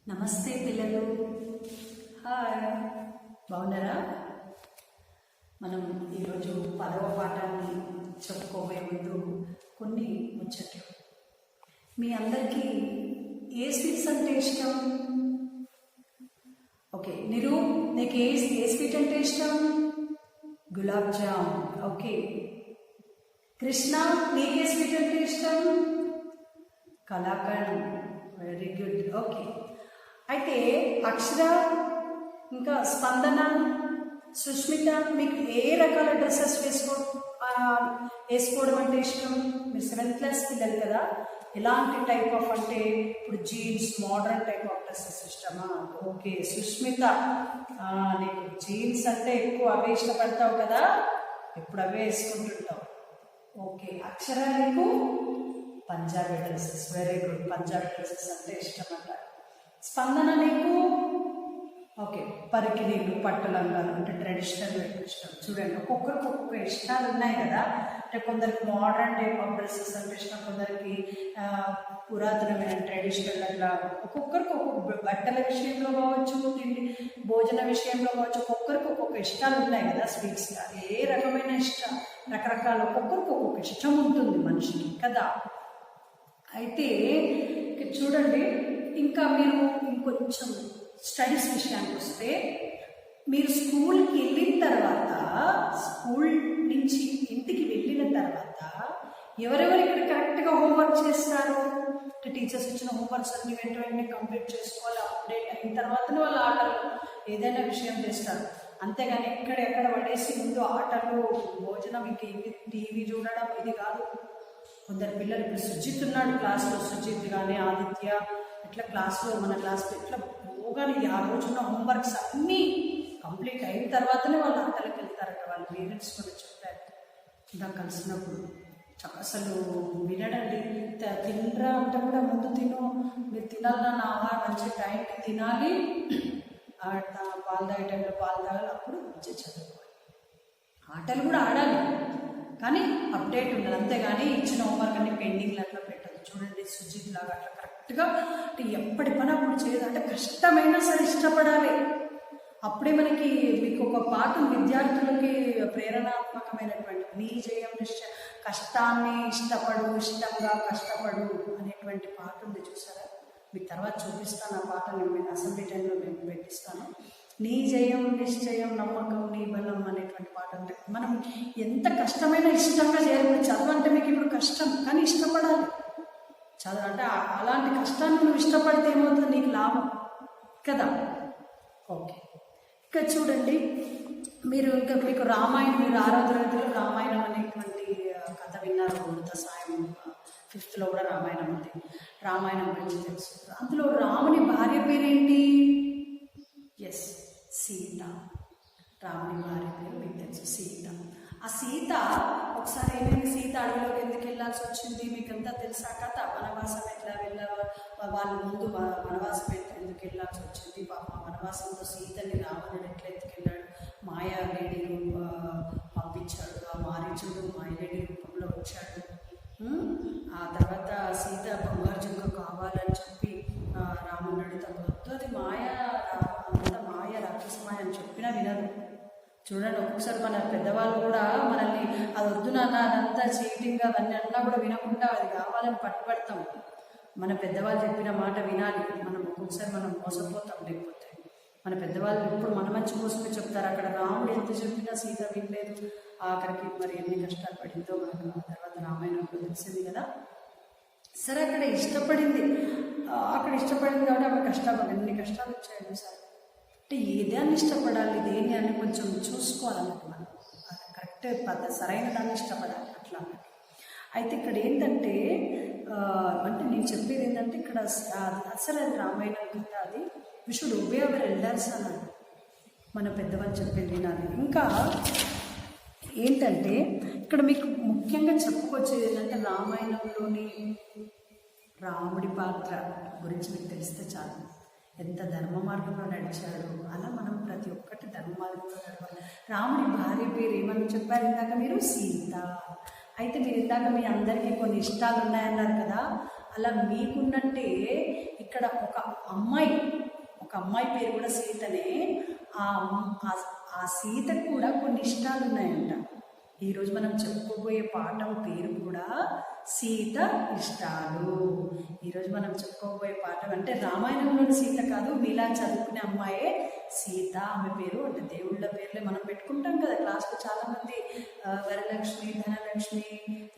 నమస్తే పిల్లలు. హాయ్, బాగున్నారా? మనం ఈరోజు 10వ పాఠాన్ని చెప్పుకోబోయే ముందు కొన్ని ముచ్చట్లు. మీ అందరికీ ఏ స్వీట్స్ అంటే ఇష్టం? ఓకే, నీకు ఏ స్వీట్ అంటే ఇష్టం? గులాబ్ జామ్. ఓకే, కృష్ణ, నీకే స్వీట్ అంటే ఇష్టం? కలాకండ్. Very good. ఓకే, అయితే అక్షర, ఇంకా స్పందన, సుష్మిత, మీకు ఏ రకాల డ్రెస్సెస్ వేసుకోవడం అంటే ఇష్టం? మీరు 7th క్లాస్ పిల్లలు కదా, ఎలాంటి టైప్ ఆఫ్ అంటే ఇప్పుడు jeans, modern type of dresses ఇష్టమా? ఓకే, సుష్మిత, నీకు జీన్స్ అంటే ఎక్కువ అవే ఇష్టపడతావు కదా, ఎప్పుడు అవే వేసుకుంటుంటావు. ఓకే, అక్షర, నీకు Punjabi dresses. Very good, Punjabi dresses అంటే ఇష్టం అంట. స్పందన, నీకు ఓకే పరికి నీళ్ళు, పట్టు లంగాలు అంటే ట్రెడిషనల్ ఇష్టం. చూడండి, ఒక్కొక్కరికి ఒక్కొక్క ఇష్టాలు ఉన్నాయి కదా. అంటే కొందరికి మోడర్న్ టైప్ ఆఫ్ డ్రెస్సెస్ అంటే ఇష్టం, కొందరికి పురాతనమైన ట్రెడిషనల్ అట్లా. ఒక్కొక్కరికి ఒక్కొక్క బట్టల విషయంలో కావచ్చు, తిండి భోజన విషయంలో కావచ్చు, ఒక్కొక్కరికి ఒక్కొక్క ఇష్టాలు ఉన్నాయి కదా. స్వీట్స్ ఏ రకమైన ఇష్టం, రకరకాల ఒక్కొక్కరికి ఒక్కొక్క ఇష్టం ఉంటుంది మనిషికి కదా. అయితే చూడండి, ఇంకా మీరు ఇంకొంచెం స్టడీస్ విషయానికి వస్తే, మీరు స్కూల్కి వెళ్ళిన తర్వాత, స్కూల్ నుంచి ఇంటికి వెళ్ళిన తర్వాత ఎవరెవరు ఇక్కడ కరెక్ట్గా హోంవర్క్ చేస్తారు? అంటే టీచర్స్ ఇచ్చిన హోంవర్క్స్ అన్ని వెంటనే కంప్లీట్ చేసుకోవాలి. అప్డేట్ అయిన తర్వాతనే వాళ్ళు ఆటలు ఏదైనా విషయం చేస్తారు. అంతేగాని ఎక్కడ పడేసి ముందు ఆటలు, భోజనం, ఇంక టీవీ చూడడం ఇది కాదు. కొందరు పిల్లలు, ఇప్పుడు సుజిత్ ఉన్నాడు క్లాస్లో, సుజిత్ కానీ ఆదిత్య, ఇట్లా క్లాస్లో మన క్లాస్లో ఇట్లా పోగానే ఆ రోజున్న హోంవర్క్స్ అన్నీ కంప్లీట్ అయిన తర్వాతనే వాళ్ళు ఆటలకు వెళ్తారట. వాళ్ళ పేరెంట్స్ కూడా చెప్పారు ఇలా కలిసినప్పుడు. అసలు వినడండి, తినరా అంటే కూడా ముందు తిను, మీరు తినాలన్నా నా ఆహారం మంచి టైంకి తినాలి, పాలు తాగే టైంలో పాలు తాగాలి, అప్పుడు మంచిగా చదువుకోవాలి. ఆటలు కూడా ఆడాలి కానీ అప్డేట్ ఉండాలి. అంతేగాని ఇచ్చిన హోంవర్క్ అన్ని పెండింగ్లు అట్లా పెట్టదు. చూడండి, సుజిత్ లాగా అట్లా కరెక్ట్గా అంటే ఎప్పటి పని అప్పుడు చేయదు. అంటే కష్టమైనా సరే ఇష్టపడాలి. అప్పుడే మనకి మీకు ఒక పాఠం విద్యార్థులకి ప్రేరణాత్మకమైనటువంటి నీ జయం నిశ్చయ, కష్టాన్ని ఇష్టపడు, ఇష్టంగా కష్టపడు అనేటువంటి పాట ఉంది చూసారా. మీకు తర్వాత చూపిస్తాను ఆ పాట, నేను అసెంబ్లీ టైంలో నేను పెట్టిస్తాను. నీ జయం నిశ్చయం, నమ్మకం నీ బలం అనేటువంటి పాట. అంటే మనం ఎంత కష్టమైనా ఇష్టంగా చేయాలి. చదువు అంటే మీకు ఇప్పుడు కష్టం, కానీ ఇష్టపడాలి. చదువు అంటే అలాంటి కష్టాన్ని నువ్వు ఇష్టపడితే ఏమవుతుంది, నీకు లాభం కదా. ఓకే, ఇంకా చూడండి, ఇంకా మీకు రామాయణం, మీరు 6వ తరగతిలో రామాయణం అనేటువంటి కథ విన్నారు. అమృత సాయం 5th కూడా రామాయణం ఉంది. రామాయణం గురించి తెలుసు. అందులో రాముని భార్య పేరేంటి? ఎస్, సీత. రాముని భార్య పేరు మీకు తెలుసు, సీత. ఆ సీత ఒకసారి ఏమైంది, సీత అడవిలోకి ఎందుకు వెళ్ళాల్సి వచ్చింది మీకు అంతా తెలుసా కథ. వనవాసం ఎట్లా వెళ్ళారు, వాళ్ళ ముందు వనవాసం ఎందుకు వెళ్ళాల్సి వచ్చింది. వనవాసంలో సీతని రావణుడు ఎట్లా ఎత్తుకెళ్ళాడు, మాయాలేడి పంపించాడు, ఆ మారీచుడు మాయలేడి రూపంలో వచ్చాడు. ఆ తర్వాత సీత బంగారు చుక్క కావాలని చెప్పి రావణుడి తప్పొద్దు, అది అంత మాయ, రాక్షస మాయ అని చెప్పినా వినరు. చూడండి, ఒక్కొక్కసారి మన పెద్దవాళ్ళు కూడా మనల్ని అది వద్దు నాన్న, అదంతా చీటింగ్ అవన్నీ అన్నా కూడా వినకుండా అది కావాలని పట్టుబడతాం. మన పెద్దవాళ్ళు చెప్పిన మాట వినాలి. ఒక్కొక్కసారి మనం మోసపోతాం. లేకపోతే మన పెద్దవాళ్ళు ఎప్పుడు మన మంచి కోసమే చెప్తారు. అక్కడ రాముడు ఎంత చెప్పినా సీత వినలేదు. ఆఖరికి మరి ఎన్ని కష్టాలు పడిందో మనకు ఆ తర్వాత రామాయణంలో తెలిసింది కదా. సరే, అక్కడ ఇష్టపడింది కాబట్టి ఆమె కష్టాలు, ఎన్ని కష్టాలు వచ్చాయి సార్. అంటే ఏదాన్ని ఇష్టపడాలి, దేని అని కొంచెం చూసుకోవాలన్నట్టు మనం. కరెక్ట్ సరైన దాన్ని ఇష్టపడాలి అట్లా. అయితే ఇక్కడ ఏంటంటే, అంటే నేను చెప్పేది ఏంటంటే, ఇక్కడ అసలు అది రామాయణం కథ, అది we should obey our elders అన్నాడు. మన పెద్దవాళ్ళు చెప్పేది వినాలి. ఇంకా ఏంటంటే ఇక్కడ మీకు ముఖ్యంగా చెప్పుకొచ్చేది ఏంటంటే, రామాయణంలోని రాముడి పాత్ర గురించి మీకు తెలిస్తే చాలు. ఎంత ధర్మ మార్గంలో నడిచాడు, అలా మనం ప్రతి ఒక్కటి ధర్మ మార్గంలో నడవాలి. రాముడి భార్య పేరు ఏమని చెప్పారు ఇందాక మీరు? సీత. అయితే మీరు ఇందాక మీ అందరికీ కొన్ని ఇష్టాలు ఉన్నాయన్నారు కదా, అలా మీకున్నట్టే ఇక్కడ ఒక అమ్మాయి పేరు కూడా సీతనే. ఆ సీతకు కూడా కొన్ని ఇష్టాలు ఉన్నాయంట. ఈరోజు మనం చెప్పుకోబోయే పాఠం పేరు కూడా సీత ఇష్టాలు. ఈరోజు మనం చెప్పుకోబోయే పాఠం అంటే రామాయణంలోని సీత కాదు, మీలా చదువుకునే అమ్మాయే సీత. ఆమె పేరు అంటే దేవుళ్ళ పేర్లే మనం పెట్టుకుంటాం కదా క్లాస్లో. చాలామంది వరలక్ష్మి, ధనలక్ష్మి,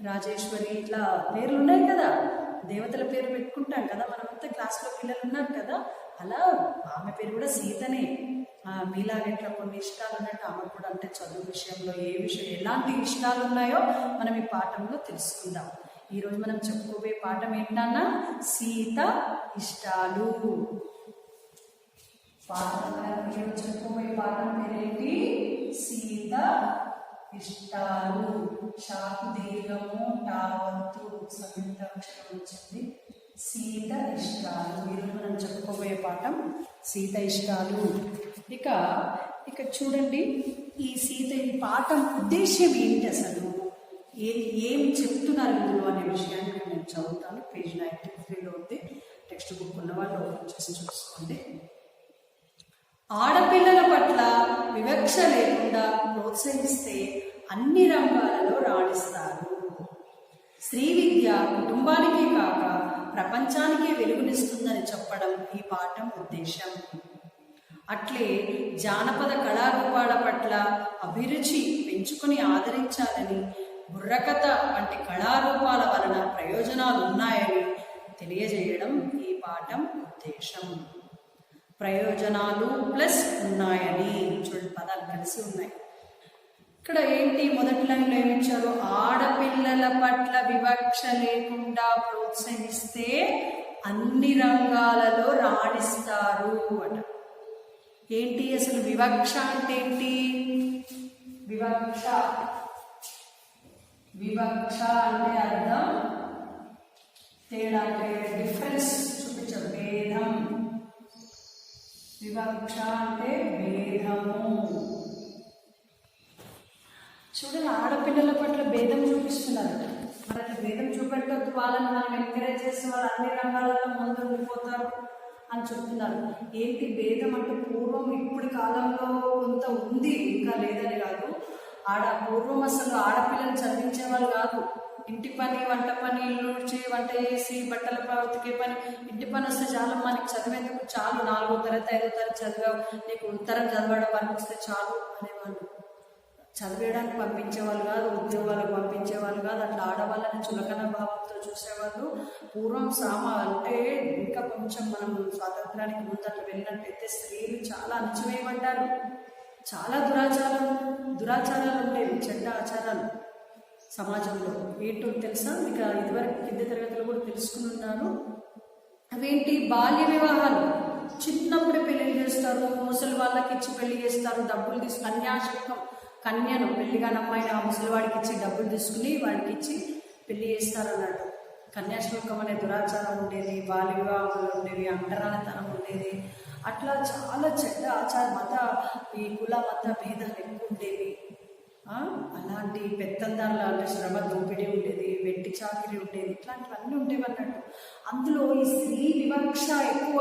రాజేశ్వరి ఇట్లా పేర్లు ఉన్నాయి కదా, దేవతల పేరు పెట్టుకుంటాం కదా మనమంతా. క్లాస్లో పిల్లలు ఉన్నారు కదా, అలా ఆమె పేరు కూడా సీతనే. మీలాగా ఇట్లా కొన్ని ఇష్టాలు ఉన్నట్టు ఆమె కూడా అంటే చదువు విషయంలో ఎలాంటి ఇష్టాలు ఉన్నాయో మనం ఈ పాఠంలో తెలుసుకుందాం. ఈరోజు మనం చెప్పుకోబోయే పాఠం ఏంటన్నా సీత ఇష్టాలు. చెప్పుకోబోయే పాఠం పేరేంటి? సీత ఇష్టాలు. షాకు దీర్ఘము, టావంతు సంయుక్త అక్షరం వచ్చింది. సీత ఇష్టాలు. ఈరోజు మనం చెప్పుకోబోయే పాఠం సీత ఇష్టాలు. ఇక చూడండి, ఈ పాఠం ఉద్దేశ్యం ఏంటి, అసలు ఏం చెప్తున్నారు ఇందులో అనే విషయాన్ని నేను చదువుతాను. పేజ్ 93లో ఉంది. టెక్స్ట్ బుక్ ఉన్న వాళ్ళు ఓపెన్ చేసి చూసుకోండి. ఆడపిల్లల పట్ల వివక్ష లేకుండా ప్రోత్సహిస్తే అన్ని రంగాలలో రాణిస్తారు. స్త్రీ విద్య కుటుంబానికే కాక ప్రపంచానికే వెలుగునిస్తుందని చెప్పడం ఈ పాఠం ఉద్దేశం. అట్లే జానపద కళారూపాల పట్ల అభిరుచి పెంచుకొని ఆదరించాలని, బుర్రకథ వంటి కళారూపాల వలన ప్రయోజనాలు ఉన్నాయని తెలియజేయడం ఈ పాఠం ఉద్దేశం. ప్రయోజనాలు ప్లస్ ఉన్నాయని, చూడండి పదాలు కలిసి ఉన్నాయి. ఇక్కడ ఏంటి, మొదటి లైన్లో ఏమిచ్చారు? ఆడపిల్లల పట్ల వివక్ష లేకుండా ప్రోత్సహిస్తే అన్ని రంగాలలో రాణిస్తారు అట. ఏంటి అసలు వివక్ష అంటే ఏంటి? వివక్ష అంటే అర్థం తేడా, డిఫరెన్స్ చూపించారు. భేదం. వివక్ష అంటే భేదము. చూడండి, ఆడపిల్లల పట్ల భేదం చూపిస్తున్నారు. మరి అట్లా భేదం చూపెట్టద్దు, వాళ్ళని మనం ఎంకరేజ్ చేస్తే వాళ్ళు అన్ని రంగాలలో ముందు ఉండిపోతారు అని చెప్తున్నారు. ఏంటి భేదం అంటే? పూర్వం ఇప్పుడు కాలంలో కొంత ఉంది, ఇంకా లేదని కాదు. పూర్వం అసలు ఆడపిల్లలు చదివించే వాళ్ళు కాదు. ఇంటి పని, వంట పని, ఇల్లు ఊడ్చి, వంట చేసి, బట్టల ఉతికే పని, ఇంటి పని వస్తే చాలా మనకి చదివేందుకు చాలు. 4వ తరగతి 5వ తరగతి చదివావు, నీకు ఉత్తరం చదవడం పని వస్తే చాలు అనేవాళ్ళు. చదివేయడానికి పంపించేవాళ్ళు కాదు, ఉద్యోగాలకు పంపించేవాళ్ళు కాదు. అట్లా ఆడవాళ్ళని చులకన భావంతో చూసేవాళ్ళు. పూర్వం అంటే ఇంకా కొంచెం మనం స్వాతంత్రానికి ముందు అట్లా వెళ్ళినట్టయితే స్త్రీలు చాలా అణచివేయబడ్డారు. చాలా దురాచారాలు ఉండేవి, చెడ్డ ఆచారాలు సమాజంలో. ఏంటో తెలుసా మీకు? ఇదివరకు కింద తరగతిలో కూడా తెలుసుకుని ఉన్నారు. అవేంటి? బాల్య వివాహాలు. చిన్నప్పుడే పెళ్లి చేస్తారు, ముసలి వాళ్ళకి ఇచ్చి పెళ్లి చేస్తారు, డబ్బులు తీసుకు కన్యాశుల్కం, కన్యను పెళ్లిగాని అమ్మాయిని ఆ ముసలివాడికి ఇచ్చి డబ్బులు తీసుకుని వాడికి ఇచ్చి పెళ్లి చేస్తారు అన్నట్టు. కన్యాశుల్కం అనే దురాచారం ఉండేది, బాల్య వివాహాలు ఉండేవి, అంటరానితనం ఉండేది. అట్లా చాలా చెడ్డ ఆచారం, ఈ కుల మత భేదాలు ఎక్కువ ఉండేవి. అలాంటి పెత్తందారుల అంటే శ్రమ దోపిడీ ఉండేది, వెట్టి చాకిరి ఉండేది, ఇట్లాంటివన్నీ ఉండేవి అన్నట్టు. అందులో ఈ స్త్రీ వివక్ష ఎక్కువ.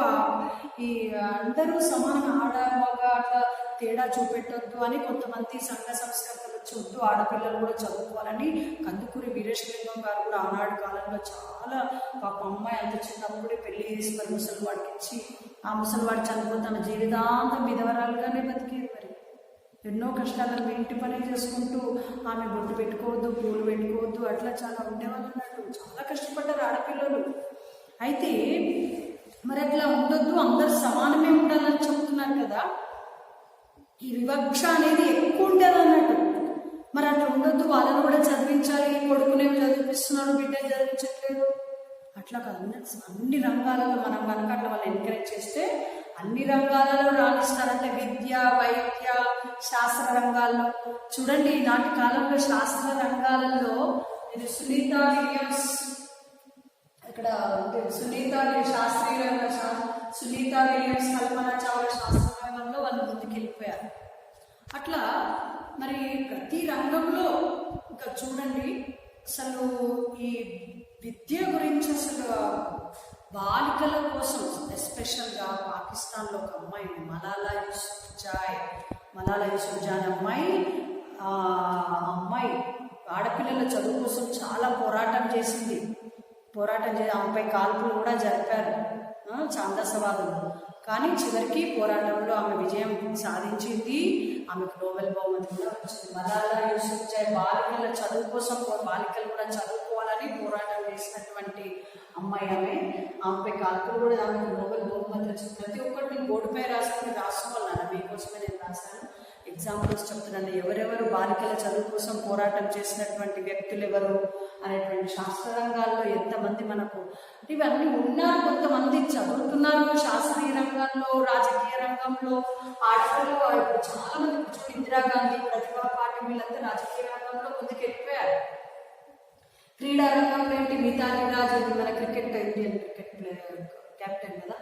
ఈ అందరూ సమాన, ఆడ మగ అట్లా తేడా చూపెట్టొద్దు అని కొంతమంది సంఘ సంస్కర్తలు వచ్చి వద్దు ఆడపిల్లలు కూడా చదువుకోవాలని కందుకూరి వీరేశలింగం గారు కూడా ఆనాడు కాలంలో చాలా పాప అమ్మాయి అంత చిన్నప్పుడే పెళ్లి చేసి మరి ముసలివాడికి ఇచ్చి, ఆ ముసలివాడు చనిపోతే తన జీవితాంతం విధవరాలుగానే బతికేది. మరి ఎన్నో కష్టాలను ఇంటి పని చేసుకుంటూ ఆమె బొట్టు పెట్టుకోవద్దు, పూలు పెట్టుకోవద్దు, అట్లా చాలా ఉండేవాళ్ళు అన్నట్టు. చాలా కష్టపడ్డారు ఆడపిల్లలు. అయితే మరి అట్లా ఉండొద్దు, అందరు సమానమే ఉండాలని చెప్తున్నారు కదా. ఈ వివక్ష అనేది ఎక్కువ ఉండేది అన్నట్టు. మరి అట్లా ఉండొద్దు, వాళ్ళని కూడా చదివించాలి, కొడుకునే చదివిస్తున్నారు, బిడ్డని చదివించట్లేదు, అట్లా కాదు. అన్ని రంగాలలో మనం కనుక అట్లా వాళ్ళు ఎంకరేజ్ చేస్తే అన్ని రంగాలలో రాణిస్తారంటే విద్య, వైద్య, శాస్త్ర రంగాల్లో. చూడండి, ఈనాటి కాలంలో శాస్త్ర రంగాలలో ఇది సునీత విలియమ్స్, ఇక్కడ సునీత విలియమ్స్, కల్పన చావ్లా శాస్త్ర రంగంలో వాళ్ళు ముందుకెళ్ళిపోయారు. అట్లా మరి ప్రతి రంగంలో ఇంకా చూడండి, అసలు ఈ విద్య గురించి అసలు బాలికల కోసం ఎస్పెషల్గా పాకిస్తాన్లో ఒక అమ్మాయిని మలాలా యూసుఫ్జాయ్ అనే అమ్మాయి ఆడపిల్లల చదువు కోసం చాలా పోరాటం చేసి ఆమెపై కాల్పులు కూడా జరిపారు ఛాందసవాదులు. కానీ చివరికి పోరాటంలో ఆమె విజయం సాధించింది. ఆమెకు నోబెల్ బహుమతి కూడా వచ్చింది. మలాలా యూసుఫ్జాయ్ బాలికల చదువు కోసం, బాలికలు కూడా చదువుకోవాలని పోరాటం చేసినటువంటి అమ్మాయి. ఆమెపై కాల్పులు కూడా ఆమెకు నోబెల్ బహుమతి వచ్చింది. ప్రతి ఒక్కటి బోర్డుపై రాసుకోవాలన్నా మీకోసమే నేను రాశాను. ఎగ్జాంపుల్స్ చెప్తున్నాను. ఎవరెవరు బాలికల చదువు కోసం పోరాటం చేసినటువంటి వ్యక్తులు ఎవరు అనేటువంటి శాస్త్ర రంగాల్లో ఎంతమంది మనకు ఇవన్నీ ఉన్నారు. కొంతమంది చదువుతున్నారు శాస్త్రీయ రంగంలో, రాజకీయ రంగంలో, ఆటల్లో చాలా మంది కూర్చొని ఇందిరాగాంధీ, ప్రతిభా పాటిల్ వీళ్ళంతా రాజకీయ రంగంలో ముందుకు వెళ్ళిపోయారు. క్రీడా రంగంలో ఏంటి మితాలి రాజ్ మన ఇండియన్ క్రికెట్ ప్లేయర్ కెప్టెన్ కదా,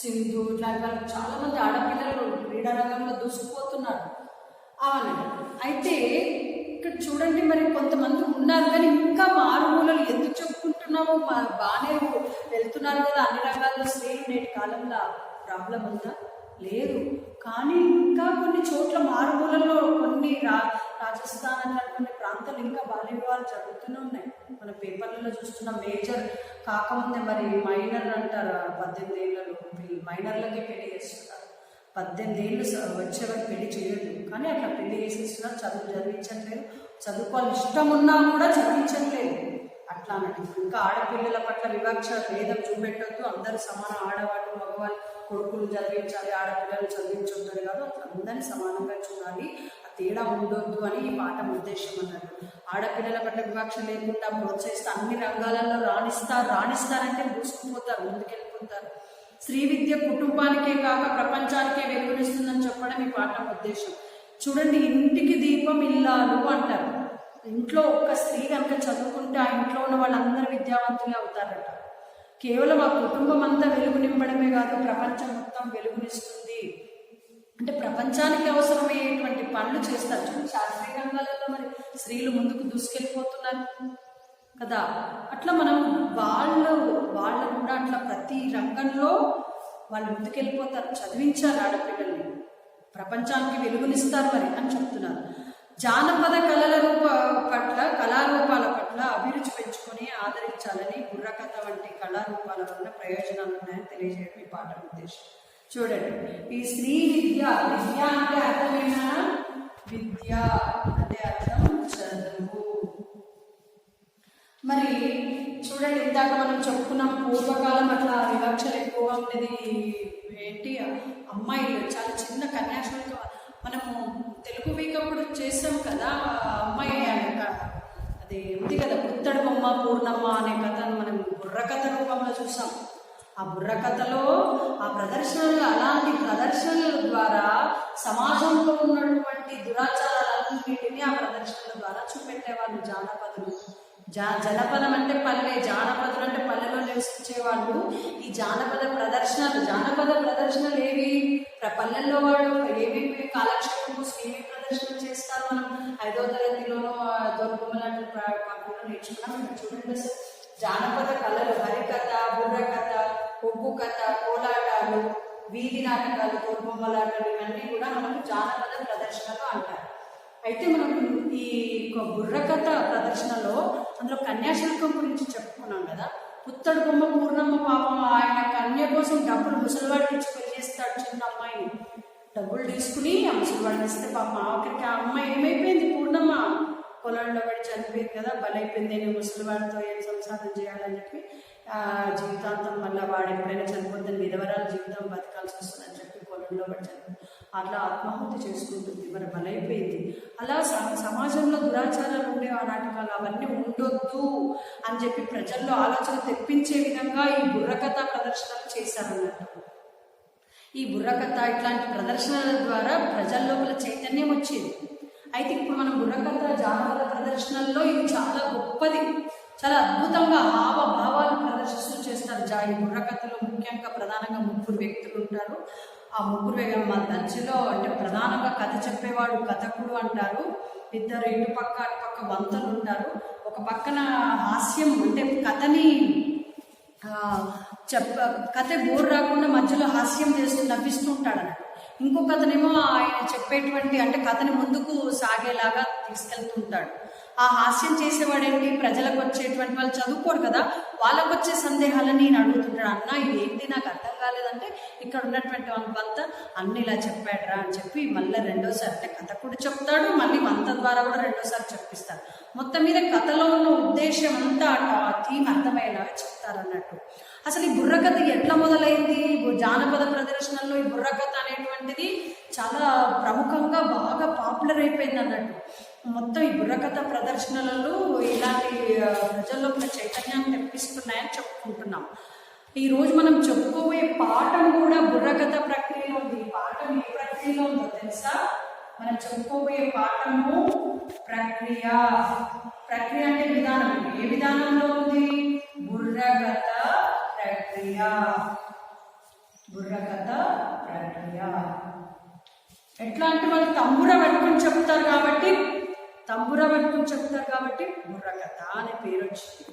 సింధు, ఇట్లాంటి వాళ్ళు చాలా మంది ఆడపిల్లలు క్రీడా రంగంలో దూసుకుపోతున్నారు. అవును. అయితే ఇక్కడ చూడండి, మరి కొంతమంది ఉన్నారు కానీ ఇంకా మారుమూలలు ఎందుకు చెప్పుకుంటున్నాము? బాగానే వెళ్తున్నారు కదా అన్ని రంగాల్లో స్త్రీలు. నేటి కాలంలో ప్రాబ్లం ఉందా? లేదు. కానీ ఇంకా కొన్ని చోట్ల మారుమూలలో కొన్ని రాజస్థాన్ అట్లా కొన్ని ప్రాంతాలు ఇంకా బాల్య వివాహాలు జరుగుతూనే ఉన్నాయి. మన పేపర్లలో చూస్తున్న మేజర్ కాకముందే మరి మైనర్ అంటారు, 18 ఏళ్ళలో మైనర్లకే పెళ్లి చేస్తున్నారు. 18 ఏళ్ళు వచ్చేవారు పెళ్లి చేయలేదు, కానీ అట్లా పెళ్లి చేసేస్తున్నారు. చదువు చదివించట్లేదు, చదువుకోవాలి ఇష్టం ఉన్నా కూడా చదివించట్లేదు. అట్లా అన్నట్టు ఇంకా ఆడపిల్లల పట్ల వివక్ష భేదం చూపెట్టొద్దు. అందరూ సమానం, ఆడవాళ్ళు మగవాళ్ళు, కొడుకులు చదివించాలి, ఆడపిల్లలు చదివించొద్దు కాదు, అట్లా అందరినీ సమానంగా చూడాలి, ఆ తేడా ఉండొద్దు అని ఈ పాఠం ఉద్దేశం అన్నట్టు. ఆడపిల్లల పట్ల వివక్ష లేకుండా ప్రోత్సహిస్తే అన్ని రంగాలలో రాణిస్తారంటే దూసుకుపోతారు, ముందుకెళ్ళిపోతారు. స్త్రీ విద్య కుటుంబానికే కాక ప్రపంచానికే వెలుగునిస్తుందని చెప్పడం ఈ పాఠం ఉద్దేశం. చూడండి, ఇంటికి దీపం ఇల్లాలు అంటారు. ఇంట్లో ఒక్క స్త్రీ కనుక చదువుకుంటే ఆ ఇంట్లో ఉన్న వాళ్ళందరూ విద్యావంతులే అవుతారట. కేవలం ఆ కుటుంబం అంతా వెలుగు నింపడమే కాదు, ప్రపంచం మొత్తం వెలుగునిస్తుంది. అంటే ప్రపంచానికి అవసరమయ్యేటువంటి పనులు చేస్తారు. శాస్త్రీయ రంగాలలో మరి స్త్రీలు ముందుకు దూసుకెళ్ళిపోతున్నారు కదా. అట్లా మనం వాళ్ళు కూడా అట్లా ప్రతి రంగంలో వాళ్ళు ముందుకెళ్ళిపోతారు. చదివించారు ఆడపిల్లల్ని, ప్రపంచానికి వెలుగునిస్తారు మరి అని చెప్తున్నారు. జానపద కళారూపాల పట్ల అభిరుచి పెంచుకొని ఆదరించాలని బుర్రకథ వంటి కళారూపాల వల్ల ప్రయోజనాలు ఉన్నాయని తెలియజేయడం ఈ పాఠం ఉద్దేశం. చూడండి, ఈ స్త్రీ విద్య అంటే అర్థమైనా విద్య అంటే అర్థం చదువు. మరి చూడండి, ఇందాక మనం చెప్పుకున్నాం పూర్వకాలం అట్లా వివక్షలు ఎక్కువగా ఉండేది. ఏంటి, అమ్మాయిలు చాలా చిన్న కన్యాశుల్కం. మనము తెలుగు వీక్ అప్పుడు చేసాం కదా, అమ్మాయి అది ఉంది కదా, పుత్తడి బొమ్మ పూర్ణమ్మ అనే కథను మనం బుర్రకథ రూపంలో చూసాం. ఆ బుర్రకథలో ఆ ప్రదర్శనలు, అలాంటి ప్రదర్శనల ద్వారా సమాజంలో ఉన్నటువంటి దురాచారాలన్నింటినీ ఆ ప్రదర్శనల ద్వారా చూపెట్టేవాళ్ళు జానపదులు. జనపదం అంటే పల్లె, జానపదులు అంటే పల్లెలో నివసించేవాళ్ళు. ఈ జానపద ప్రదర్శనలు ఏవి పల్లెల్లో వాళ్ళు ఏమేమి కాలక్షేపము ఏమేమి ప్రదర్శనలు చేస్తారు మనం 5వ తరగతిలోనూ దొరకమలాంటి కాకుండా నేర్చుకున్నాం. చూడండి, జానపద కళలు హరికథ, బుర్రకథ, ఒగ్గు కథ, కోలాటాలు, వీధి నాటకాలు, తోలుబొమ్మలాటలు ఇవన్నీ కూడా మనకు జానపద ప్రదర్శనలు అంటారు. అయితే మనం ఈ బుర్రకథ ప్రదర్శనలో అందులో కన్యాశుల్కం గురించి చెప్పుకున్నాం కదా. పుత్తడి బొమ్మ పూర్ణమ్మ పాపం ఆయన కన్య కోసం డబ్బులు ముసలివాడికి ఇచ్చి పెళ్లి చేస్తాడు. చిన్న అమ్మాయిని డబ్బులు తీసుకుని ఆ ముసలివాడిని ఇస్తే పాపం ఆఖరికి ఆ అమ్మాయి ఏమైపోయింది, పూర్ణమ్మ పొలంలో పడి చనిపోయింది కదా, బలైపోయింది. నేను ముసలివాడితో ఏం సంసారం చేయాలని చెప్పి జీవితాంతం మళ్ళీ వాడు ఎప్పుడైనా చనిపోద్దని విధవరాలు జీవితం బతకాల్సి వస్తుందని చెప్పి పొలంలో పడి చనిపోయింది. అట్లా ఆత్మాహుతి చేసుకుంటుంది, మరి బలైపోయింది. అలా సమాజంలో దురాచారాలు ఉండే ఆ నాటకాలు అవన్నీ ఉండొద్దు అని చెప్పి ప్రజల్లో ఆలోచన తెప్పించే విధంగా ఈ బుర్రకథ ప్రదర్శనలు చేశారన్నట్టు. ఈ బుర్రకథ ఇట్లాంటి ప్రదర్శనల ద్వారా ప్రజల లోపల చైతన్యం వచ్చేది. అయితే ఇప్పుడు మనం బుర్రకథ జానపద ప్రదర్శనల్లో ఇది చాలా గొప్పది, చాలా అద్భుతంగా హావభావాలు ప్రదర్శిస్తూ చేస్తారు. ఈ బుర్రకథలో ముఖ్యంగా ప్రధానంగా 3 వ్యక్తులు ఉంటారు. ఆ 3 మా దర్జలో అంటే ప్రధానంగా కథ చెప్పేవాడు కథకుడు అంటారు. 2 ఇటుపక్క అటుపక్క వంతలు ఉంటారు. ఒక పక్కన హాస్యం అంటే కథని కథ బోర్ రాకుండా మధ్యలో హాస్యం చేస్తూ నవ్విస్తూ ఉంటాడు అన్నట్టు. ఇంకొక అతనేమో ఆయన చెప్పేటువంటి అంటే కథని ముందుకు సాగేలాగా తీసుకెళ్తూ ఉంటాడు. ఆ హాస్యం చేసేవాడేంటి, ప్రజలకు వచ్చేటువంటి వాళ్ళు చదువుకోరు కదా, వాళ్ళకు వచ్చే సందేహాలని నేను అడుగుతుంటాడు. అన్న ఇదేంటి నాకు అర్థం కాలేదంటే ఇక్కడ ఉన్నటువంటి వంత అన్ని ఇలా చెప్పాడురా అని చెప్పి మళ్ళీ రెండోసారి అంటే కథ కూడా చెప్తాడు, మళ్ళీ వంత ద్వారా కూడా రెండోసారి చెప్పిస్తాడు. మొత్తం మీద కథలో ఉన్న ఉద్దేశం అంతా థీమ్ అర్థమయ్యేలాగా చెప్తారన్నట్టు. అసలు ఈ బుర్రకథ ఎట్లా మొదలైంది? జానపద ప్రదర్శనల్లో ఈ బుర్రకథ అనేటువంటిది చాలా ప్రముఖంగా బాగా పాపులర్ అయిపోయింది అన్నట్టు. మొత్తం ఈ బుర్రకథ ప్రదర్శనలలో ఇలాంటి ప్రజల్లో చైతన్యాన్ని తెప్పిస్తున్నాయని చెప్పుకుంటున్నాం. ఈ రోజు మనం చెప్పుకోబోయే పాఠం కూడా బుర్రకథ ప్రక్రియలో ఉంది. ఈ పాఠం ఏ ప్రక్రియలో ఉందో తెలుసా? మనం చెప్పుకోబోయే పాఠము ప్రక్రియ. ప్రక్రియ అంటే విధానం. ఏ విధానంలో ఉంది? బుర్రకథ ప్రక్రియ. బుర్రకథ ప్రక్రియ ఎట్లా అంటే వాళ్ళు తంబుర పట్టుకుని చెప్తారు కాబట్టి బుర్రకథ అనే పేరు వచ్చింది.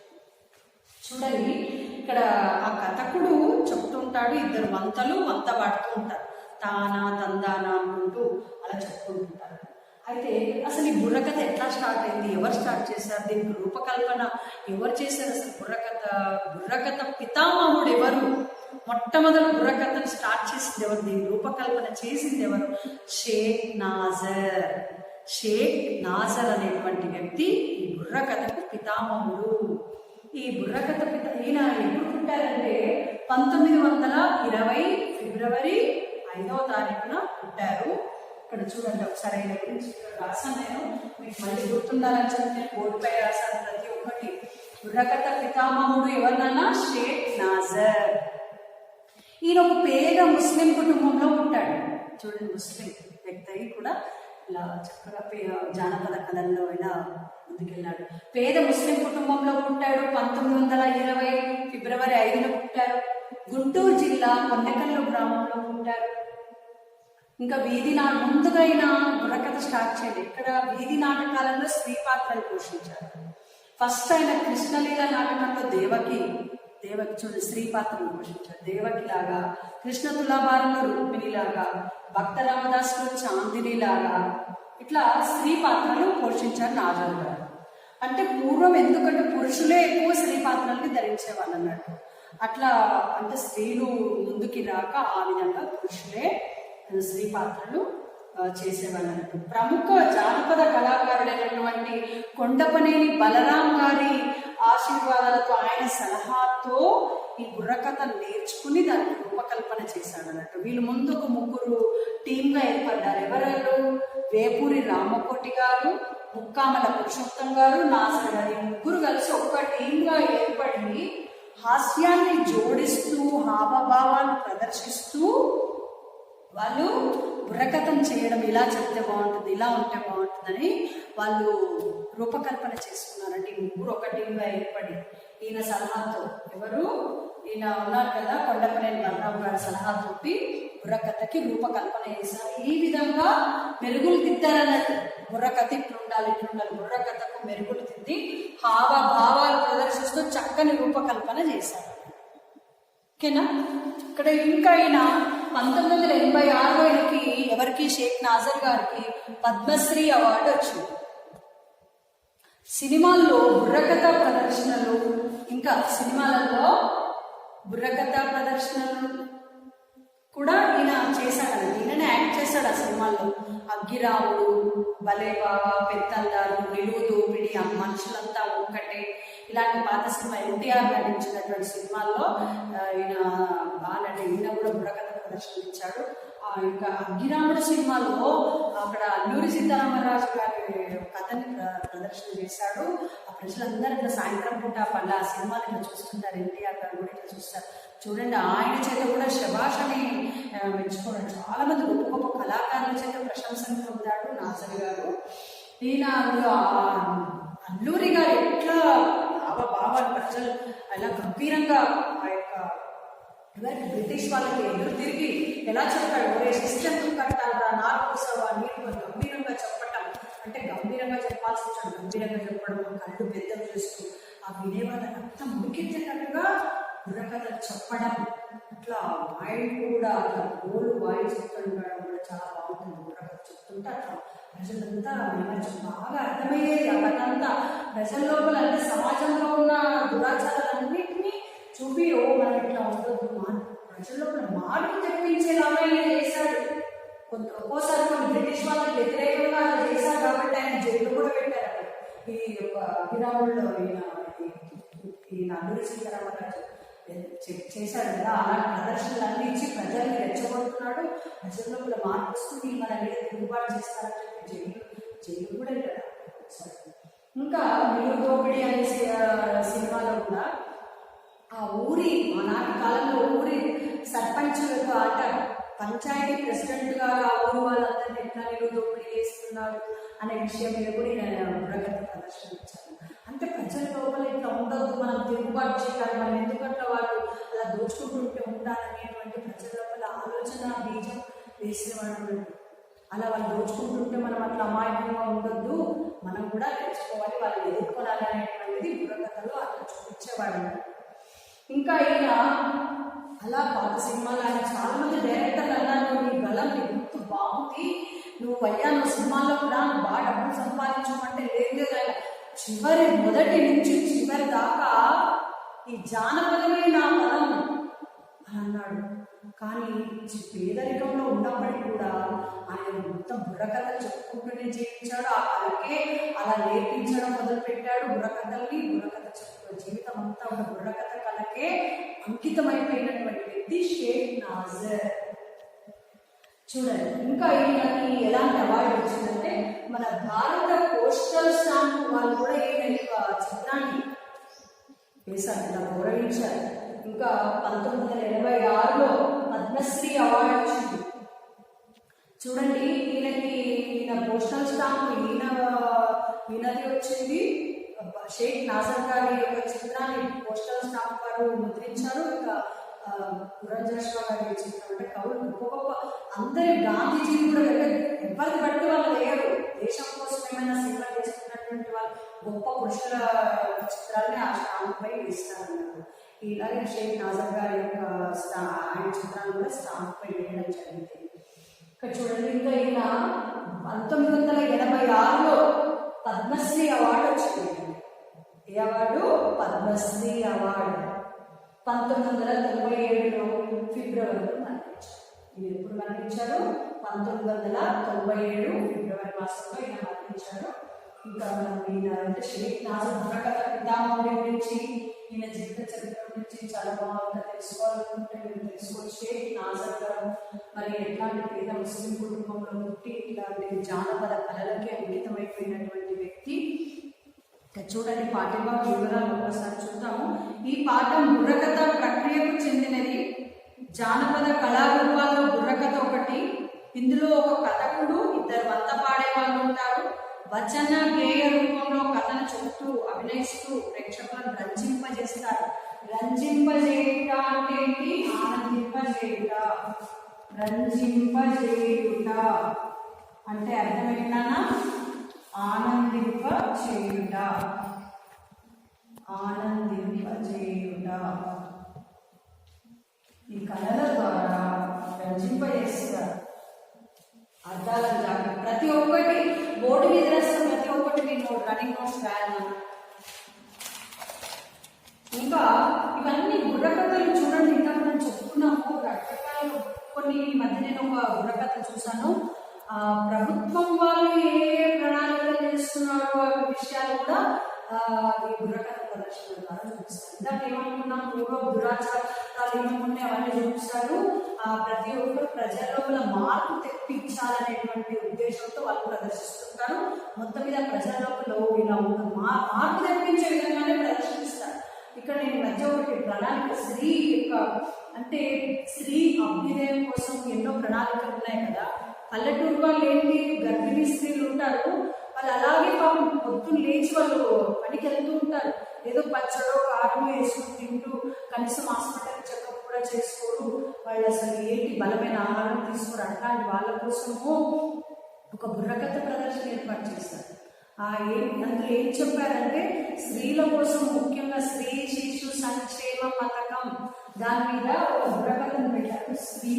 చూడండి, ఇక్కడ ఆ కథకుడు చెప్తుంటాడు, ఇద్దరు వంత పాడుతూ ఉంటారు, తానా తందానా అనుకుంటూ అలా చెప్పుకుంటుంటారు. అయితే అసలు ఈ బుర్రకథ ఎట్లా స్టార్ట్ అయింది, ఎవరు స్టార్ట్ చేశారు, దీనికి రూపకల్పన ఎవరు చేశారు, అసలు బుర్రకథ పితామహుడు ఎవరు, మొట్టమొదటి బుర్రకథను స్టార్ట్ చేసింది ఎవరు, దీని రూపకల్పన చేసింది ఎవరు? షేక్ నాజర్ అనేటువంటి వ్యక్తి ఈ బుర్రకథకు పితామహుడు. ఈ బుర్రకథ ఈయన ఎప్పుడు పుట్టారంటే 1920 ఫిబ్రవరి 5వ తారీఖున పుట్టారు. ఇక్కడ చూడండి ఒకసారి ఆయన గురించి రాసాను నేను, మీకు మళ్ళీ గుర్తుండాలని చెప్పి నేను బోర్డుపై రాశాను ప్రతి ఒక్కటి. బుర్రకథ పితామహుడు ఎవరినన్నా? షేక్ నాజర్. ఈయన ఒక పేద ముస్లిం కుటుంబంలో పుట్టాడు. చూడండి, ముస్లిం వ్యక్తి అయి కూడా ఇలా చక్కగా జానపద కళల్లో ఇలా ముందుకెళ్ళాడు. పేద ముస్లిం కుటుంబంలో పుట్టాడు. 1920 ఫిబ్రవరి 5న పుట్టారు. గుంటూరు జిల్లా కొన్నెకల్లు గ్రామంలో పుట్టారు. ఇంకా ముందుగా ఆయన బుర్రకథ స్టార్ట్ చేయాలి. ఇక్కడ వీధి నాటకాలలో స్త్రీ పాత్రలు పోషించారు. ఫస్ట్ ఆయన కృష్ణలీల నాటకంలో దేవకి చూడండి స్త్రీ పాత్రలు పోషించారు. దేవకి లాగా, కృష్ణ తులాభారంలో రుక్మిణి లాగా, భక్త రామదాసులో చాందిని లాగా ఇట్లా స్త్రీ పాత్రలు పోషించారు నాజర్ గారు. అంటే పూర్వం ఎందుకంటే పురుషులే ఎక్కువ స్త్రీ పాత్రల్ని ధరించేవాళ్ళు అన్నట్టు. అట్లా అంటే స్త్రీలు ముందుకి రాక ఆ విధంగా పురుషులే స్త్రీ పాత్రలు చేసేవాళ్ళు అన్నట్టు. ప్రముఖ జానపద కళాకారుడైనటువంటి కొండపనేని బలరాం గారి ఆశీర్వాదాలతో, ఆయన సలహాతో ఈ బుర్రకథ నేర్చుకుని దానికి రూపకల్పన చేశాడు అన్నట్టు. వీళ్ళు ముందు ఒక ముగ్గురు టీంగా ఏర్పడ్డారు. ఎవరు? వేపూరి రామకోటి గారు, ముక్కామల పురుషోత్తం గారు, నాసర్ గారు. ఈ ముగ్గురు కలిసి ఒక్క టీంగా ఏర్పడి హాస్యాన్ని జోడిస్తూ హావభావాలు ప్రదర్శిస్తూ వాళ్ళు బుర్రకథను చేయడం, ఇలా చెప్తే బాగుంటుంది, ఇలా ఉంటే బాగుంటుందని వాళ్ళు రూపకల్పన చేసుకున్నారండి. ముగ్గురు ఒక టీంగా ఏర్పడి ఈయన సలహాతో, ఎవరు ఈయన ఉన్నారు కదా కొండపనేని బలరాం గారి సలహాతోటి బుర్రకథకి రూపకల్పన చేశారు. ఈ విధంగా మెరుగులు దిద్దారన్నట్టు. బుర్రకథ ఇట్లుండాలి. బుర్రకథకు మెరుగులు దిద్ది హావభావాలు ప్రదర్శిస్తూ చక్కని రూపకల్పన చేశారు. ఓకేనా? ఇక్కడ ఇంకా ఆయన 1986 ఎవరికి? షేక్ నాజర్ గారికి పద్మశ్రీ అవార్డు వచ్చింది. సినిమాల్లో బుర్రకథ ప్రదర్శనలు, ఇంకా సినిమాలలో బుర్రకథ ప్రదర్శనలు కూడా ఈయన చేశాడు. ఈయననే యాక్ట్ చేశాడు ఆ సినిమాల్లో. అగ్గిరాముడు, భలే బాబా, పెత్తల్దారు, నిలువు దోపిడి, ఆ మనుషులంతా ఒక్కటే, ఇలాంటి పాత సినిమా ఎన్టీఆర్ నటించినటువంటి సినిమాల్లో ఈయన ఈయన కూడా బుర్రకథ ప్రదర్శన ఇచ్చాడు. ఇంకా అగ్గిరాముడు సినిమాలో అక్కడ అల్లూరి సీతారామరాజు గారి కథని ప్రదర్శన చేశాడు. ఆ ప్రజలందరూ ఇట్లా సాయంత్రం పూట పళ్ళ ఆ సినిమాని ఇట్లా చూస్తుంటారు. ఎన్టీఆర్ గారు కూడా ఇట్లా చూస్తారు. చూడండి, ఆయన చేత కూడా శభాష్ అని మెచ్చుకోవడం. చాలా మంది గొప్ప గొప్ప కళాకారుల చేత ప్రశంసలు పొందాడు నాజర్ గారు. ఈయన అల్లూరి గారు ఎట్లా భావాలు ప్రజలు అలా గంభీరంగా ఆ యొక్క ఎవరికి బ్రిటిష్ వాళ్ళకి ఎదురు తిరిగి ఎలా చెప్పాడు, ఒరే సిస్టమ్ కట్టాలరా, నారు కోసవా, నీరు గంభీరంగా చెప్పటం అంటే గంభీరంగా చెప్పాల్సి వచ్చాడు. గంభీరంగా చెప్పడం, కళ్ళు పెద్దలు చేస్తూ ఆ వినేవాళ్ళని అంతా ముడికెత్తేటట్టుగా బుర్రకథలు చెప్పడం, అట్లా మైండ్ కూడా అట్లా గోల్ వాయిస్ చెప్తుండడం కూడా చాలా బాగుంటుంది. బుర్రకథ చెప్తుంటే అట్లా ప్రజలంతా బాగా అర్థమయ్యేది. ఆ కథ అంతా ప్రజల లోపల అంటే సమాజంలో ఉన్న దురాచారాలన్నింటినీ చూపి మనం ఇట్లా ఉండదు ప్రజల లోపల మార్పు తెప్పించేలాగా ఆయన చేశాడు. ఒక్కోసారి కొన్ని బ్రిటిష్ వాళ్ళకి వ్యతిరేకంగా అలా చేశారు కాబట్టి ఆయన జైలు కూడా పెట్టారు. ఈ యొక్క అభిరాముల్లో ఈయన అల్లూరి సీతారామరాజు చేశాడు కదా, అలాంటి ప్రదర్శనలు అన్ని ఇచ్చి ప్రజల్ని రెచ్చగొడుతున్నాడు. ప్రజల లోపల మార్పు వస్తుంది, మన మీద తిరుగుబాటు చేస్తారని చెప్పి జైలు కూడా వెళ్ళాడు. ఇంకా నిలువు దోపిడీ అనే సినిమాలో కూడా ఆ ఊరి ఆనాటి కాలంలో ఊరి సర్పంచులకు అంటారు, పంచాయతీ ప్రెసిడెంట్ గా ఆ ఊరు వాళ్ళందరినీ ఎట్లా నిలువు దోపిడీ చేస్తున్నారు అనే విషయం మీద కూడా బుర్రకథ ప్రదర్శన ఇచ్చారు. అంటే ప్రజల లోపల ఇట్లా ఉండొద్దు, మనం తిరుగుబాటు చేయాలి, మనం ఎందుకంటే వాళ్ళు అలా దోచుకుంటుంటే ఉండాలనేటువంటి ప్రజల లోపల ఆలోచన బీజం వేసిన వాడు. అలా వాళ్ళు దోచుకుంటుంటే మనం అట్లా అమాయకంగా ఉండొద్దు, మనం కూడా నేర్చుకోవాలి, వాళ్ళని ఎదుర్కొనాలి అనేటువంటిది బుర్రకథలో అట్లా చూపించేవాడు. ఇంకా ఈయన అలా పాత సినిమాలు ఆయన చాలా మంది డైరెక్టర్లు అన్నారు, నీ గలం నీ గుర్తు బాగుంది, నువ్వు సినిమాల్లో కూడా నువ్వు బాగా డబ్బులు సంపాదించమంటే లేదు. ఆయన చివరి మొదటి నుంచి చివరి దాకా ఈ జానపదమే నా పదం అని అన్నాడు. కానీ పేదరికంలో ఉన్నప్పటికీ కూడా ఆయన మొత్తం బుర్రకథలు చెప్పుకుంటూనే జీవించాడు. ఆ కళకే అలా నేర్పించడం మొదలుపెట్టాడు. బుర్రకథ చెప్పిన జీవితం అంతా ఒక బుర్రకథ కళకే అంకితమైపోయినటువంటి వ్యక్తి షేక్ నాజర్. చూడండి, ఇంకా ఈయనకి ఎలాంటి అవార్డు వచ్చిందంటే మన భారత పోస్టల్ స్టాంప్ వాళ్ళు కూడా ఈయన చిత్రాన్ని వేశారు, ఇలా గౌరవించారు. ఇంకా 1986లో పద్మశ్రీ అవార్డు వచ్చింది. చూడండి, ఈయన పోస్టల్ స్టాంప్ ఈయనది వచ్చింది. షేక్ నాజర్ గారి యొక్క చిత్రాన్ని పోస్టల్ స్టాంప్ వారు ముద్రించారు. ఇంకా పురంజేశ్వర గారి చిత్రం అంటే కవులు గొప్ప అందరి గాంధీజీ కూడా ఎవరికి బట్టి వాళ్ళు లేరు, దేశం కోసం ఏమైనా సేవ చేస్తున్నటువంటి వాళ్ళు గొప్ప పురుషుల చిత్రాలని ఆ స్టాంప్ పై వేస్తారన్నారు. ఇలాగే షేక్ నాజర్ గారి యొక్క ఆయన చిత్రాన్ని కూడా స్టాంప్ పై వేయడం జరిగింది. ఇక్కడ చూడండి, ఇంకా ఈయన 1986లో పద్మశ్రీ అవార్డు వచ్చింది. ఏ అవార్డు? పద్మశ్రీ అవార్డు. 1997లో ఫిబ్రవరిలో మరణించారు. ఈయన ఎప్పుడు మరణించారు? 1997 ఫిబ్రవరి మాసంలో ఈయన మరణించారు. ఇంకా మనం ఈయన అంటే షేక్ నాజర్ బుర్రకథ పితామహుడి గురించి, ఈయన జీవిత చరిత్ర గురించి చాలా బాగా తెలుసుకోవాలనుకుంటే మీరు తెలుసుకోవచ్చు. షేక్ నాజర్ గారు మరి ఎట్లాంటి పేద ముస్లిం కుటుంబంలో పుట్టి ఇలాంటి జానపద కళలకి అంకితమైపోయినటువంటి వ్యక్తి. చూడండి, పాఠ్యభాగ వివరాలు ఒకసారి చూద్దాము. ఈ పాఠం బుర్రకథ ప్రక్రియకు చెందినది. జానపద కళారూపాల్లో బుర్రకథ ఒకటి. ఇందులో ఒక కథకుడు, ఇద్దరు వంత పాడే వాళ్ళు ఉంటారు. వచన గేయ రూపంలో కథను చెబుతూ అభినయిస్తూ ప్రేక్షకులను రంజింపజేస్తారు. రంజింపజేయుట అంటే ఏంటి? ఆనందింపజేయుట. రంజింపజేయుట అంటే అర్థమేంటా? ఆనందింపజేయుట. ఆనందింపజేయుట. ఈ కళల ద్వారా రంజింపజేస్తారు. అర్థాలను కాదు, ప్రతి ఒక్కటి బోర్డు మీద రాస్తాం, ప్రతి ఒక్కటి నేను రన్నింగ్ నోట్స్ రాయాలి. ఇంకా ఇవన్నీ బుర్రకథలు చూడండి, ఇంకా మనం చెప్పుకున్నాము రకరకాల కొన్ని. ఈ మధ్య నేను ఒక బుర్రకథ చూసాను. ప్రభుత్వం వాళ్ళు ఏ ప్రణాళికలు చేస్తున్నారో ఆ విషయాలు కూడా ఈ బుర్రకథ ప్రదర్శన ద్వారా చూపిస్తారు. ఇందాక ఏమనుకున్నాం, పూర్వ దురాచారాలు ఏమనుకున్నాయి అవన్నీ చూపిస్తారు. ప్రతి ఒక్కరు ప్రజల లోపల మార్పు తెప్పించాలనేటువంటి ఉద్దేశంతో వాళ్ళు ప్రదర్శిస్తుంటారు. మొత్తం మీద ప్రజల లోపల ఇలా ఉన్న మార్పు తెప్పించే విధంగానే ప్రదర్శిస్తారు. ఇక్కడ నేను మధ్య ఒకటి ప్రణాళిక స్త్రీ యొక్క అంటే స్త్రీ అభ్యుదయం కోసం ఎన్నో ప్రణాళికలు ఉన్నాయి కదా. పల్లెటూరు వాళ్ళు ఏంటి, గర్భిణీ స్త్రీలు ఉంటారు, వాళ్ళు అలాగే పాపం పొద్దున్న లేచి వాళ్ళు పనికి వెళ్తూ ఉంటారు. ఏదో పచ్చడో కారమో వేసుకుని తింటూ కనీసం హాస్పిటల్ చెకప్ కూడా చేసుకోరు. వాళ్ళు అసలు ఏంటి బలమైన ఆహారం తీసుకోరు. అట్లాంటి వాళ్ళ కోసము ఒక బుర్రకథ ప్రదర్శన ఏర్పాటు చేస్తారు. అందులో ఏం చెప్పారంటే స్త్రీల కోసం ముఖ్యంగా స్త్రీ శిశు సంక్షేమ పథకం దాని మీద ఒక బుర్రకథను పెట్టారు. శ్రీ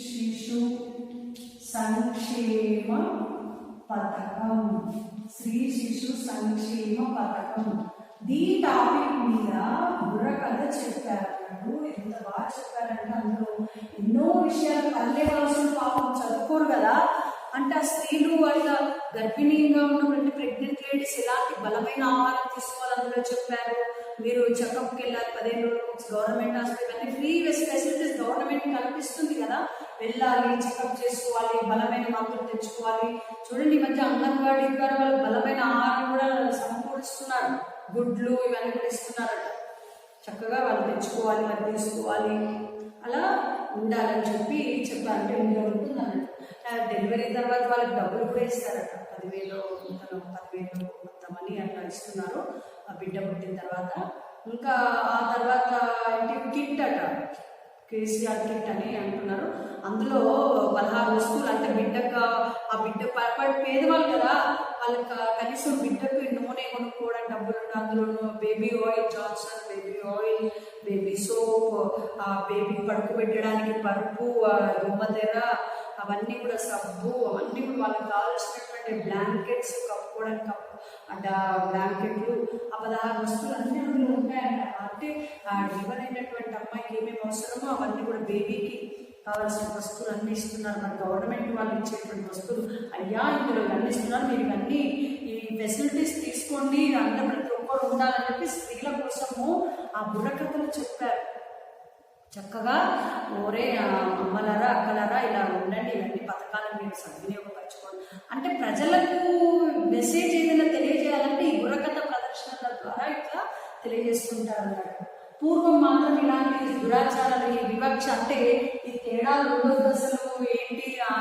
శిశు సంక్షేమ పథకం. శ్రీ శిశు సంక్షేమ పథకం. దీని టాపిక్ మీద బుర్రకథ చెప్పారు. ఎంత బాగా చెప్పారంటే అందులో ఎన్నో విషయాలు పల్లె వాసులు పాపం చదువుకోరు కదా. అంటే ఆ స్త్రీలు వాళ్ళ గర్భిణీగా ఉన్నటువంటి ప్రెగ్నెంట్ లేడీస్ ఎలాంటి బలమైన ఆహారం తీసుకోవాలి అందులో చెప్పారు. మీరు చెకప్కి వెళ్ళాలి 15 రోజులు, గవర్నమెంట్ హాస్పిటల్ అన్ని ఫ్రీ ఫెసిలిటీస్ గవర్నమెంట్ కల్పిస్తుంది కదా. వెళ్ళాలి, చెకప్ చేసుకోవాలి, బలమైన మందులు తెచ్చుకోవాలి. చూడండి ఈ మధ్య అంగన్వాడీ ద్వారా వాళ్ళు బలమైన ఆహారం కూడా సమకూరుస్తున్నారు. గుడ్లు ఇవన్నీ కూడా ఇస్తున్నారట. చక్కగా వాళ్ళు తెచ్చుకోవాలి, మరి తీసుకోవాలి, అలా ఉండాలని చెప్పారు. అంటే ఇందులో ఉంటుంది అన్నట్టు. డెలివరీ తర్వాత వాళ్ళకి డబ్బులు కూడా ఇస్తారట. 10,000 మొత్తం అని అట్లా ఇస్తున్నారు ఆ బిడ్డ పుట్టిన తర్వాత. ఇంకా ఆ తర్వాత కిట్ అట, కేసీఆర్ కిట్ అని అంటున్నారు. అందులో 16 వస్తువులు. అంటే బిడ్డకు ఆ బిడ్డ పేదవాళ్ళు కదా, వాళ్ళకి కనీసం బిడ్డకు నూనె కొనుక్కోవడం డబ్బులు. అందులో baby oil, Johnson baby oil, baby soap, baby పడుకోబెట్టడానికి పరుపు, దుమ్మతెర, అవన్నీ కూడా సబ్బు, అవన్నీ కూడా వాళ్ళకి కావాల్సినటువంటి బ్లాంకెట్స్, కప్పుకోవడానికి బ్లాంకెట్లు, ఆ 16 వస్తువులు అన్నీ అందులో ఉంటాయంట. అంటే డెలివరీ అయినటువంటి అమ్మాయికి ఏమేమి అవసరమో అవన్నీ కూడా బేబీకి కావాల్సిన వస్తువులు అన్నీ ఇస్తున్నారు. మన గవర్నమెంట్ వాళ్ళు ఇచ్చేటువంటి వస్తువులు. అయ్యా ఇందులో ఇవన్నీ ఇస్తున్నారు, మీరు ఇవన్నీ ఈ ఫెసిలిటీస్ తీసుకోండి, అందరూ ప్రతి ఒక్కరు ఉండాలని చెప్పి స్త్రీల కోసము ఆ బుర్రకథలు చెప్పారు. చక్కగా ఓరే అమ్మలారా అక్కలారా ఇలా ఉండండి, ఇవన్నీ పథకాలను మీరు సద్వినియోగపరచుకోండి అంటే ప్రజలకు మెసేజ్ ఏదైనా తెలియజేయాలంటే ఈ బుర్రకథ ప్రదర్శనల ద్వారా ఇట్లా తెలియజేస్తుంటారు అన్నట్టు. పూర్వం మాత్రం ఇలాంటి దురాచారాలు, ఈ వివక్ష అంటే ఈ తేడాలు ఉండొద్దు అసలు. ఏంటి ఆ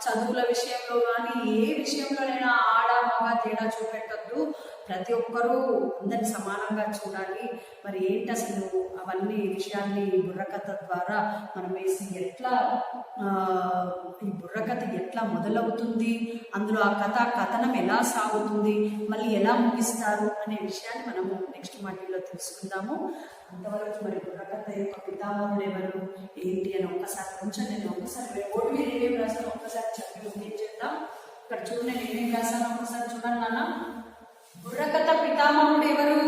చదువుల విషయంలో కానీ ఏ విషయంలోనైనా ఆడ మగ తేడా చూపెట్టద్దు, ప్రతి ఒక్కరూ అందరిని సమానంగా చూడాలి. మరి ఏంటి అసలు అవన్నీ విషయాన్ని బుర్రకథ ద్వారా మనం వేసి ఎట్లా ఈ బుర్రకథ ఎట్లా మొదలవుతుంది, అందులో ఆ కథనం ఎలా సాగుతుంది, మళ్ళీ ఎలా ముగిస్తారు అనే విషయాన్ని మనము నెక్స్ట్ మాడ్యూల్లో తెలుసుకుందాము. అంతవరకు మరి బుర్రకథ యొక్క పితామహుడు ఎవరు ఏంటి అని నేను ఒక్కసారి ఓటు మీద ఏమేమి రాసాను ఒక్కసారి చెప్పి ఏం చేద్దాం. ఇక్కడ చూడండి నేను ఏమేమి రాసాను ఒక్కసారి చూడండి నాన్న. బుర్రకథ పితామహుడు ఎవరు?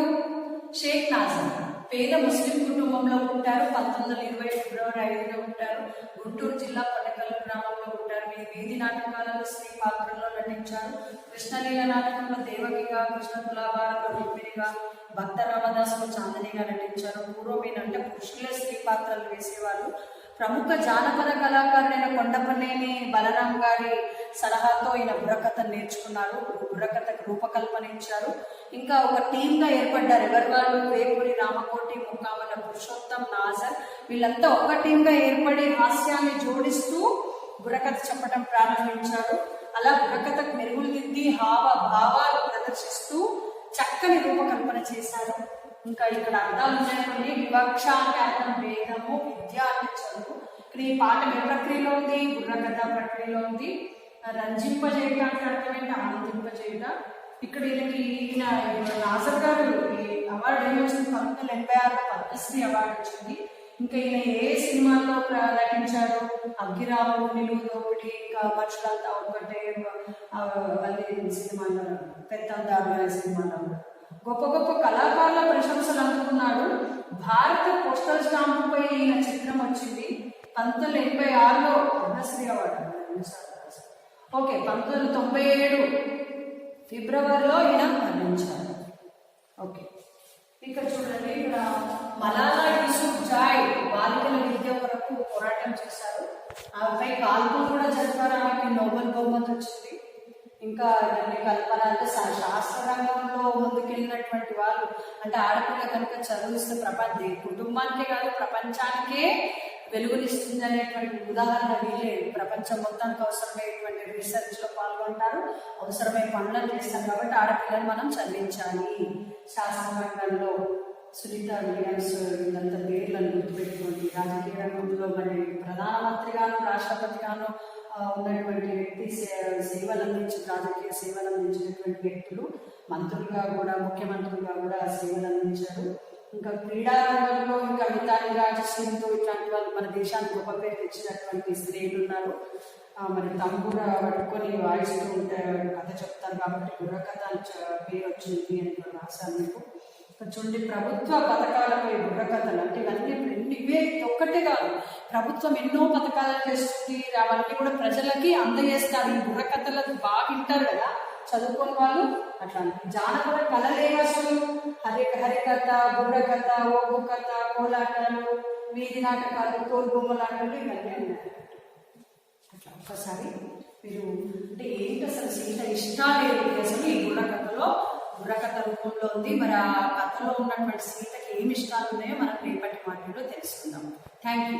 షేక్ నాజర్. పేద ముస్లిం కుటుంబంలో పుట్టారు. 1920 ఫిబ్రవరి 5న పుట్టారు. గుంటూరు జిల్లా పల్లెకల్లు గ్రామంలో పుట్టారు. వీధి నాటకాలలో స్త్రీ పాత్రలో నటించారు. కృష్ణలీల నాటకంలో దేవకిగా, కృష్ణ తులాభారంలో రుక్మిణిగా, భక్త రామదాసులో చాందనిగా నటించారు. పూర్వం ఏంటంటే పురుషులే స్త్రీ పాత్రలు వేసేవాళ్ళు. ప్రముఖ జానపద కళాకారుడైన కొండపల్లేని బలరాం గారి సలహాతో ఈయన బుర్రకథ నేర్చుకున్నారు. బుర్రకథకు రూపకల్పన ఇచ్చారు. ఇంకా ఒక టీంగా ఏర్పడ్డారు. ఎవరి వాళ్ళు? వేపూరి రామకోటి, ముక్కామల పురుషోత్తం, నాజర్, వీళ్ళంతా ఒక టీంగా ఏర్పడి హాస్యాన్ని జోడిస్తూ బుర్రకథ చెప్పడం ప్రారంభించారు. అలా బుర్రకథకు మెరుగులు దిద్ది భావాలు ప్రదర్శిస్తూ చక్కని రూపకల్పన చేశారు. ఇంకా ఇక్కడ అర్థాలు ఉన్నాయనుకోండి. వివక్ష అంటే అర్థం వేదము, విద్య అంటే చదువు. ఇక్కడ ఈ పాఠం ఏ ప్రక్రియలో ఉంది? బుర్రకథ ప్రక్రియలో ఉంది. రంజింపజేయట అంటే అర్థం ఏంటి? ఆనందింపజేయట. ఇక్కడ ఈయన నాజర్ గారు ఈ అవార్డు ఏమొచ్చింది? 1986 పద్మశ్రీ అవార్డు వచ్చింది. ఇంకా ఈయన ఏ సినిమాల్లో నటించారు? అగ్గిరాము, నిలువు దోపిడి, ఇంకా మనుషులంతా ఒకటే, మళ్ళీ సినిమాలో పెత్తందారు అనే సినిమాలో గొప్ప గొప్ప కళాకారుల ప్రశంసలు అందుకున్నాడు. భారత పోస్టల్ స్టాంపుపై ఈయన చిత్రం వచ్చింది. 1986లో పద్మశ్రీ అవార్డు. ఓకే, 1997 ఫిబ్రవరిలో ఈయన మరణించారు. ఓకే, ఇక్కడ చూడండి. ఇక్కడ మలాలా యూసుఫ్జాయ్ బాలికల విద్య కొరకు పోరాటం చేశారు. ఆమెపై కాల్పులు కూడా జరిపారు. ఆమెకి నోబెల్ బహుమతి వచ్చింది. ఇంకా ఇవన్నీ కల్పన అంటే శాస్త్ర రంగంలో ముందుకెళ్ళినటువంటి వాళ్ళు. అంటే ఆడపిల్ల కనుక చదివిస్తే కుటుంబానికే కాదు ప్రపంచానికే వెలుగునిస్తుంది అనేటువంటి ఉదాహరణ వీళ్ళే. ప్రపంచం మొత్తానికి అవసరమైనటువంటి రీసెర్చ్లో పాల్గొంటారు, అవసరమైన పనులను చేస్తారు. కాబట్టి ఆడపిల్లని మనం చదివించాలి. శాస్త్ర రంగంలో సునీత విలియమ్స్ వీళ్ళంతా పేర్లను గుర్తుపెట్టుకోండి. రాజకీయ రంగంలో మరి ప్రధానమంత్రిగాను రాష్ట్రపతిగాను ఉన్నటువంటి వ్యక్తి సేవలు రాజకీయ సేవలు అందించినటువంటి వ్యక్తులు. మంత్రులుగా కూడా, ముఖ్యమంత్రులుగా కూడా సేవలు అందించారు. ఇంకా క్రీడా రంగంలో ఇంకా మితాలి రాజశ్రీతో ఇట్లాంటి వాళ్ళు మన దేశానికి గొప్ప పేరు తెచ్చినటువంటి స్త్రీలు ఉన్నారు. మరి తంబూర పట్టుకొని వాయిస్తూ ఉంటే కథ చెప్తారు కాబట్టి బుర్రకథ అని పేరు వచ్చింది అని రాశాను మీకు. చూడండి, ప్రభుత్వ పథకాలపై బుర్రకథలు అంటే ఇవన్నీ ఇవే ఒక్కటే కాదు, ప్రభుత్వం ఎన్నో పథకాలు చేస్తుంది, అవన్నీ కూడా ప్రజలకి అందజేస్తారు. ఈ బుర్రకథలు బాగా వింటారు కదా చదువుకుని వాళ్ళు. అట్లా జానపద కళలే అసలు హరికథ, బుర్రకథ, ఓగు కథ, కోలాటాలు, వీధి నాటకాలు, తోలుబొమ్మలాటలు ఇవన్నీ ఉన్నాయి. అట్లా ఒక్కసారి మీరు అంటే ఏంటి అసలు సీత ఇష్టాలు ఏంటి అసలు ఈ బుర్రకథ రూపంలో ఉంది. మరి ఆ కథలో ఉన్నటువంటి సీతకి ఏమి ఇష్టాలు ఉన్నాయో మనం రేపటి మాటల్లో తెలుసుకుందాం. Thank you.